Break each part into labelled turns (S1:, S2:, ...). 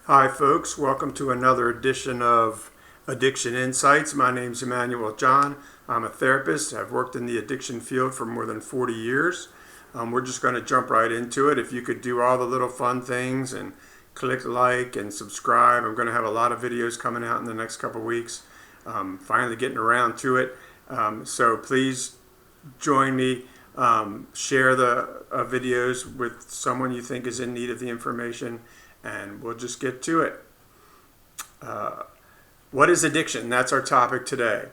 S1: Hi folks, welcome to another edition of Addiction Insights. My name's Emmanuel John. I'm a therapist. I've worked in the addiction field for more than 40 years. We're just going to jump right into it. If you could do all the little fun things and click like and subscribe. I'm going to have a lot of videos coming out in the next couple weeks. Finally getting around to it. So please join me. Share the videos with someone you think is in need of the information, and we'll just get to it. What is addiction? That's our topic today.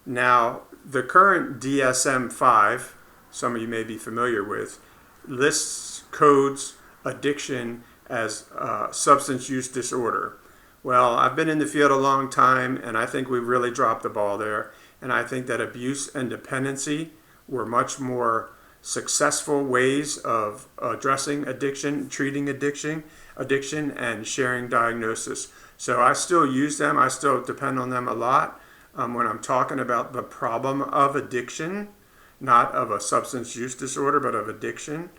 S1: Now, the current DSM-5, some of you may be familiar with, codes addiction as substance use disorder. Well, I've been in the field a long time, and I think we've really dropped the ball there. And I think that abuse and dependency were much more successful ways of addressing addiction, treating addiction, and sharing diagnosis. So I still use them. I still depend on them a lot when I'm talking about the problem of addiction, not of a substance use disorder, but of addiction.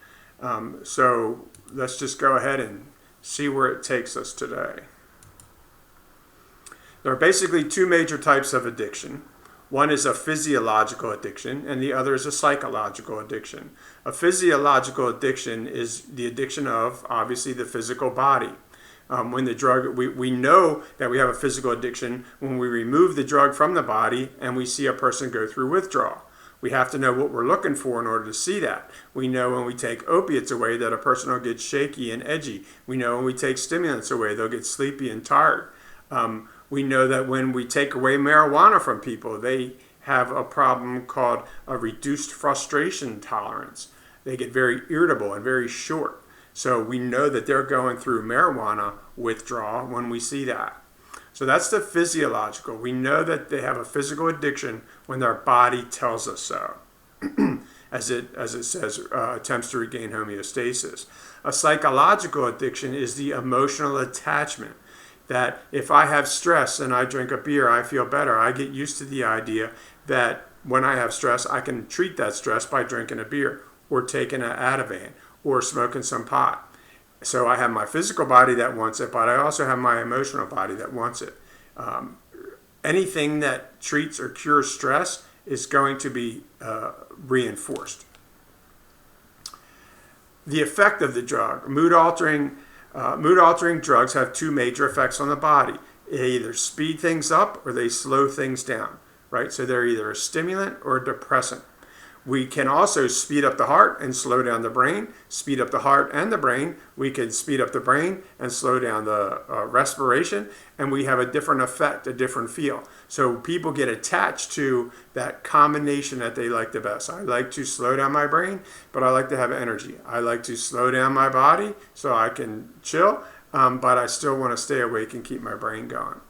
S1: So let's just go ahead and see where it takes us today. There are basically two major types of addiction. One is a physiological addiction, and the other is a psychological addiction. A physiological addiction is the addiction of, obviously, the physical body. When the drug, we know that we have a physical addiction when we remove the drug from the body and we see a person go through withdrawal. We have to know what we're looking for in order to see that. We know when we take opiates away that a person will get shaky and edgy. We know when we take stimulants away, they'll get sleepy and tired. We know that when we take away marijuana from people, they have a problem called a reduced frustration tolerance. They get very irritable and very short. So we know that they're going through marijuana withdrawal when we see that. So that's the physiological. We know that they have a physical addiction when their body tells us so, as it says, attempts to regain homeostasis. A psychological addiction is the emotional attachment. That if I have stress and I drink a beer, I feel better. I get used to the idea that when I have stress, I can treat that stress by drinking a beer or taking an Ativan or smoking some pot. So I have my physical body that wants it, but I also have my emotional body that wants it. Anything that treats or cures stress is going to be reinforced. The effect of the drug, mood-altering drugs have two major effects on the body. They either speed things up or they slow things down, right? So they're either a stimulant or a depressant. We can also speed up the heart and slow down the brain. Speed up the heart and the brain. We can speed up the brain and slow down the respiration, and we have a different effect, a different feel. So people get attached to that combination that they like the best. I like to slow down my brain, but I like to have energy. I like to slow down my body so I can chill, but I still want to stay awake and keep my brain going.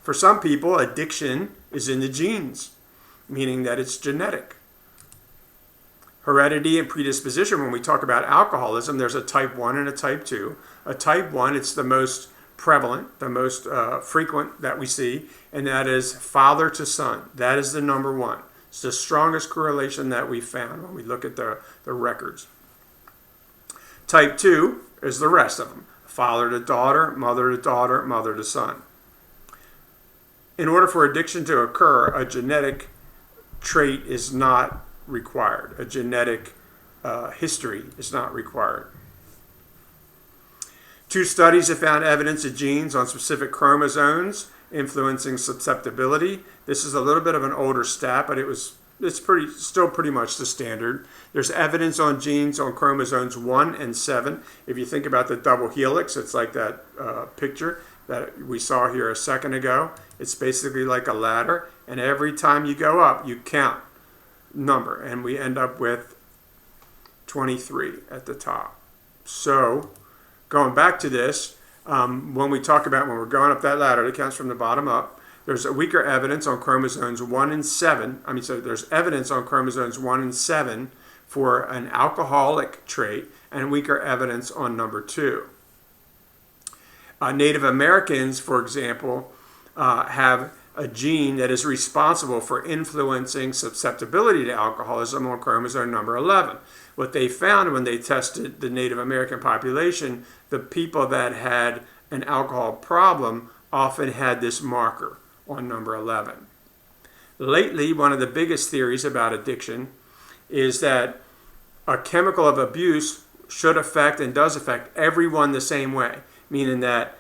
S1: For some people, addiction is in the genes, meaning that it's genetic. Heredity and predisposition, when we talk about alcoholism, there's a type 1 and a type 2. A type 1, it's the most prevalent, the most frequent that we see, and that is father to son. That is the number one. It's the strongest correlation that we found when we look at the records. Type 2 is the rest of them. Father to daughter, mother to son. In order for addiction to occur, a genetic trait is not required. A genetic history is not required. Two studies have found evidence of genes on specific chromosomes influencing susceptibility. This is a little bit of an older stat, but it's still pretty much the standard. There's evidence on genes on chromosomes 1 and 7. If you think about the double helix, it's like that picture that we saw here a second ago. It's basically like a ladder, and every time you go up, you count number, and we end up with 23 at the top. So, going back to this, when we're going up that ladder, it counts from the bottom up. There's a weaker evidence on chromosomes 1 and 7. There's evidence on chromosomes 1 and 7 for an alcoholic trait, and weaker evidence on number 2. Native Americans, for example, have a gene that is responsible for influencing susceptibility to alcoholism on chromosome number 11. What they found when they tested the Native American population, the people that had an alcohol problem often had this marker on number 11. Lately, one of the biggest theories about addiction is that a chemical of abuse should affect and does affect everyone the same way, meaning that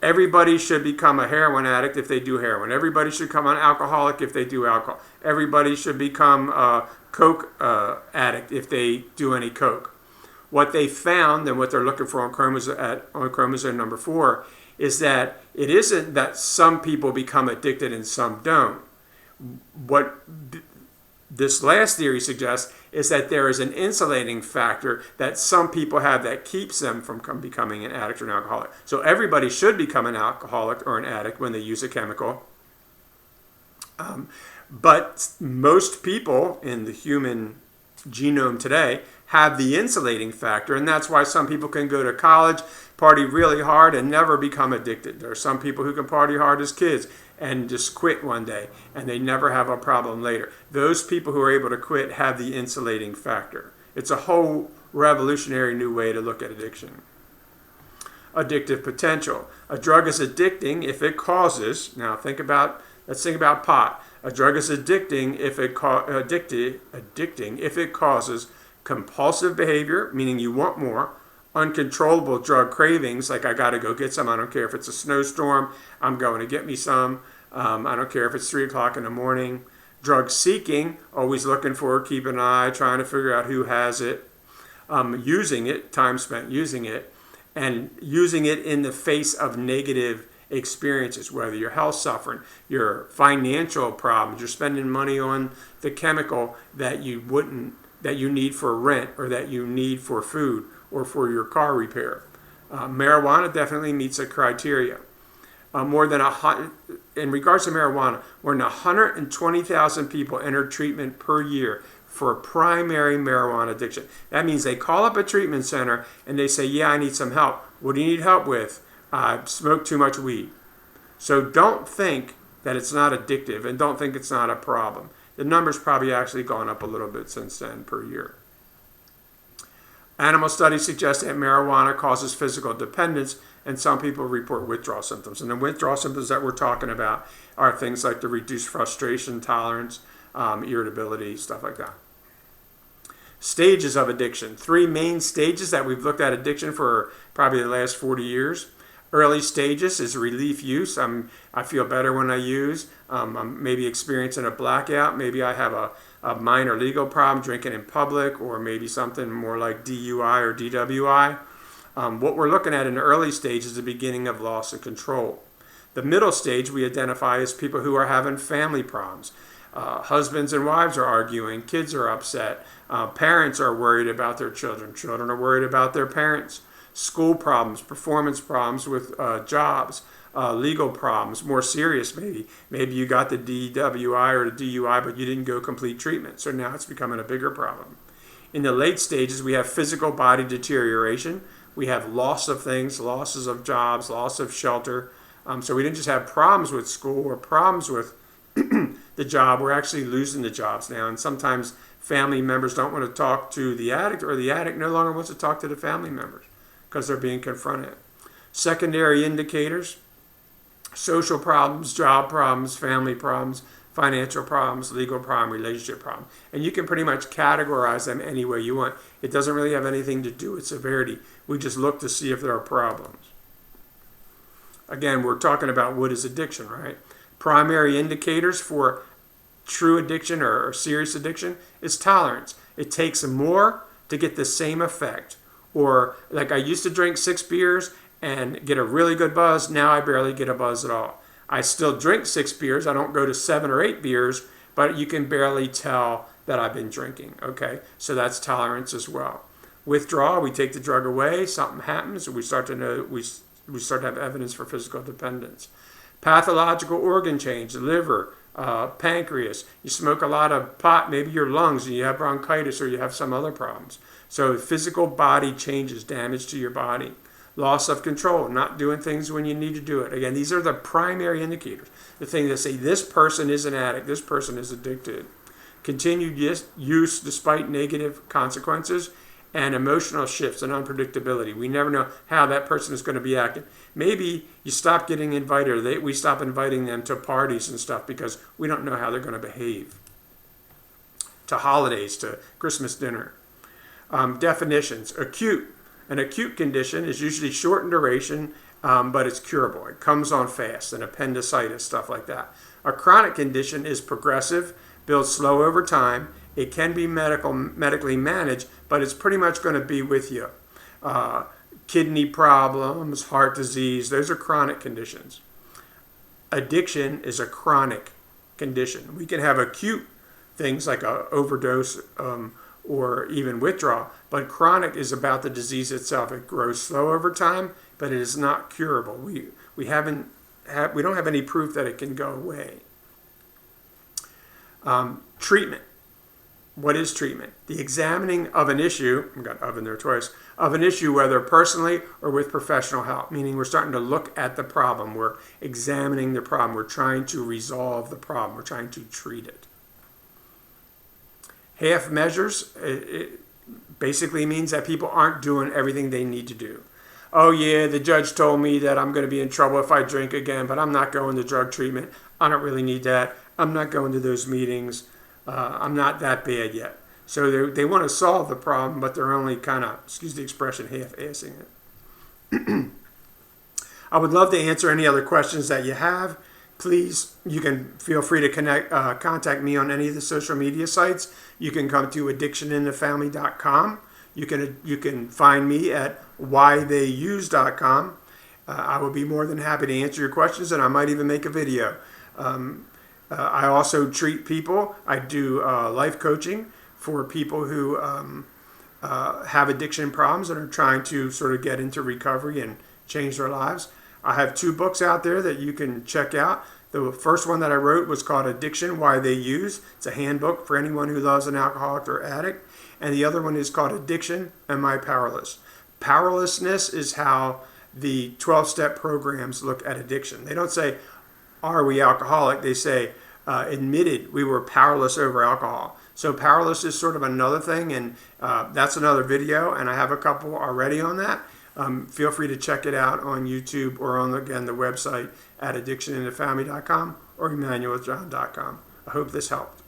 S1: everybody should become a heroin addict if they do heroin. Everybody should become an alcoholic if they do alcohol. Everybody should become a coke addict if they do any coke. What they found and what they're looking for on chromosome number 4 is that it isn't that some people become addicted and some don't. What this last theory suggests is that there is an insulating factor that some people have that keeps them from becoming an addict or an alcoholic. So everybody should become an alcoholic or an addict when they use a chemical. But most people in the human genome today have the insulating factor, and that's why some people can go to college, party really hard, and never become addicted. There are some people who can party hard as kids and just quit one day, and they never have a problem later. Those people who are able to quit have the insulating factor. It's a whole revolutionary new way to look at addiction. Addictive potential. A drug is addicting if it causes, let's think about pot. A drug is addicting if it causes compulsive behavior, meaning you want more, uncontrollable drug cravings, like I got to go get some, I don't care if it's a snowstorm, I'm going to get me some, I don't care if it's 3 o'clock in the morning. Drug seeking, always looking for it, keep an eye, trying to figure out who has it, using it, time spent using it, and using it in the face of negative experiences, whether your health suffering, your financial problems, you're spending money on the chemical that you need for rent or that you need for food or for your car repair. Marijuana definitely meets a criteria. In regards to marijuana, more than 120,000 people enter treatment per year for primary marijuana addiction. That means they call up a treatment center and they say, yeah, I need some help. What do you need help with? I smoke too much weed. So don't think that it's not addictive and don't think it's not a problem. The number's probably actually gone up a little bit since then per year. Animal studies suggest that marijuana causes physical dependence, and some people report withdrawal symptoms. And the withdrawal symptoms that we're talking about are things like the reduced frustration tolerance, irritability, stuff like that. Stages of addiction. 3 main stages that we've looked at addiction for probably the last 40 years. Early stages is relief use. I feel better when I use. I'm maybe experiencing a blackout. Maybe I have a minor legal problem, drinking in public, or maybe something more like DUI or DWI. What we're looking at in the early stage is the beginning of loss of control. The middle stage we identify as people who are having family problems. Husbands and wives are arguing, kids are upset, parents are worried about their children, children are worried about their parents. School problems, performance problems with jobs, legal problems, more serious maybe. Maybe you got the DWI or the DUI, but you didn't go complete treatment. So now it's becoming a bigger problem. In the late stages, we have physical body deterioration. We have loss of things, losses of jobs, loss of shelter. So we didn't just have problems with school or problems with the job. We're actually losing the jobs now. And sometimes family members don't want to talk to the addict, or the addict no longer wants to talk to the family members because they're being confronted. Secondary indicators: social problems, job problems, family problems, financial problems, legal problem, relationship problem. And you can pretty much categorize them any way you want. It doesn't really have anything to do with severity. We just look to see if there are problems. Again, we're talking about what is addiction, right? Primary indicators for true addiction or serious addiction is tolerance. It takes more to get the same effect. Or like I used to drink 6 beers and get a really good buzz. Now I barely get a buzz at all. I still drink 6 beers. I don't go to 7 or 8 beers, but you can barely tell that I've been drinking. Okay, so that's tolerance as well. Withdrawal, we take the drug away, something happens, and we start to have evidence for physical dependence. Pathological organ change, the liver, pancreas. You smoke a lot of pot, maybe your lungs, and you have bronchitis or you have some other problems. So physical body changes, damage to your body. Loss of control, not doing things when you need to do it. Again, these are the primary indicators. The things that say this person is an addict, this person is addicted. Continued use despite negative consequences, and emotional shifts and unpredictability. We never know how that person is going to be acting. Maybe you stop getting invited, or we stop inviting them to parties and stuff because we don't know how they're going to behave. To holidays, to Christmas dinner. Definitions. Acute. An acute condition is usually short in duration, but it's curable. It comes on fast, an appendicitis, stuff like that. A chronic condition is progressive, builds slow over time. It can be medically managed, but it's pretty much going to be with you. Kidney problems, heart disease, those are chronic conditions. Addiction is a chronic condition. We can have acute things like an overdose or even withdrawal, but chronic is about the disease itself. It grows slow over time, but it is not curable. We don't have any proof that it can go away. Treatment. What is treatment? The examining of an issue, I've got of in there twice, of an issue whether personally or with professional help, meaning we're starting to look at the problem, we're examining the problem, we're trying to resolve the problem, we're trying to treat it. Half measures, it basically means that people aren't doing everything they need to do. Oh yeah, the judge told me that I'm going to be in trouble if I drink again, but I'm not going to drug treatment. I don't really need that. I'm not going to those meetings. I'm not that bad yet. So they want to solve the problem, but they're only kind of, excuse the expression, half-assing it. I would love to answer any other questions that you have. Please, you can feel free to contact me on any of the social media sites. You can come to addictioninthefamily.com. You can find me at whytheyuse.com. I will be more than happy to answer your questions, and I might even make a video. I also treat people. I do life coaching for people who have addiction problems and are trying to sort of get into recovery and change their lives. I have 2 books out there that you can check out. The first one that I wrote was called Addiction, Why They Use. It's a handbook for anyone who loves an alcoholic or addict. And the other one is called Addiction, Am I Powerless? Powerlessness is how the 12-step programs look at addiction. They don't say, are we alcoholic? They say, admitted we were powerless over alcohol. So powerless is sort of another thing, and that's another video, and I have a couple already on that. Feel free to check it out on YouTube or on, again, the website at addictioninthefamily.com or emmanueljohn.com. I hope this helped.